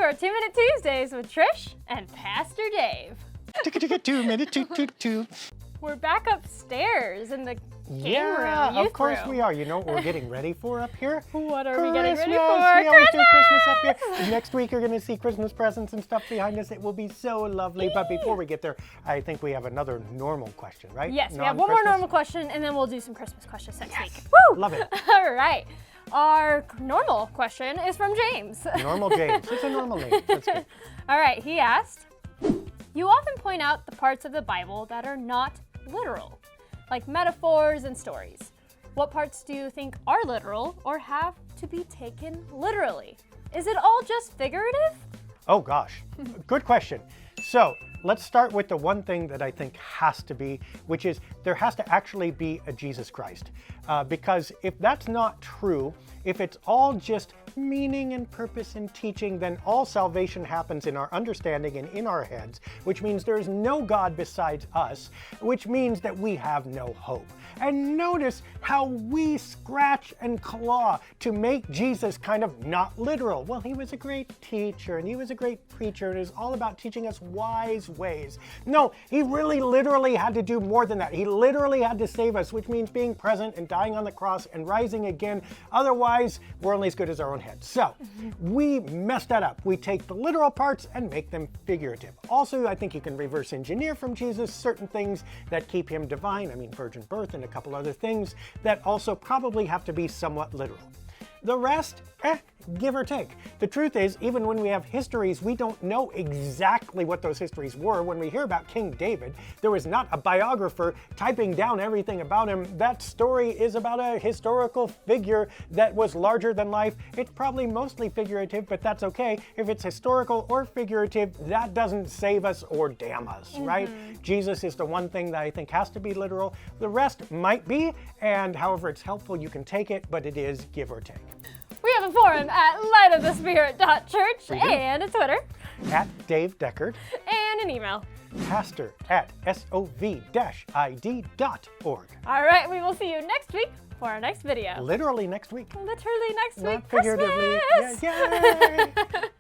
to our 2-Minute Tuesdays with Trish and Pastor Dave. 2-minute two. We're back upstairs in the game Yeah, room, youth of course room. we are. You know what we're getting ready for up here? What are we getting ready Christmas! for? We always do Christmas up here. Next week you're going to see Christmas presents and stuff behind us. It will be so lovely. But before we get there, I think we have another normal question, right? Yes, we have one more Non-Christmas? normal question, and then we'll do some Christmas questions next week. Woo! Love it. All right. Our normal question is from James. Normal James. It's a normal name. That's good. All right, he asked, you often point out the parts of the Bible that are not literal, like metaphors and stories. What parts do you think are literal or have to be taken literally? Is it all just figurative? Oh gosh, good question. So let's start with the one thing that I think has to be, which is there has to actually be a Jesus Christ. Because if that's not true, if it's all just meaning and purpose and teaching, then all salvation happens in our understanding and in our heads, which means there is no God besides us, which means that we have no hope. And notice how we scratch and claw to make Jesus kind of not literal. Well, he was a great teacher and he was a great preacher and it was all about teaching us wise ways. No, he really literally had to do more than that. He literally had to save us, which means being present and dying on the cross and rising again. Otherwise, we're only as good as our own heads. So we mess that up. We take the literal parts and make them figurative. Also, I think you can reverse engineer from Jesus certain things that keep him divine. I mean, virgin birth and a couple other things that also probably have to be somewhat literal. The rest, give or take. The truth is, even when we have histories, we don't know exactly what those histories were. When we hear about King David, there was not a biographer typing down everything about him. That story is about a historical figure that was larger than life. It's probably mostly figurative, but that's okay. If it's historical or figurative, that doesn't save us or damn us, right? Jesus is the one thing that I think has to be literal. The rest might be, and however it's helpful, you can take it, but it is give or take. We have a forum at lightofthespirit.church and a Twitter. At Dave Deckard. And an email. Pastor at sov-id.org. All right, we will see you next week for our next video. Literally next week. Literally next week. Not figuratively. Christmas! Yay!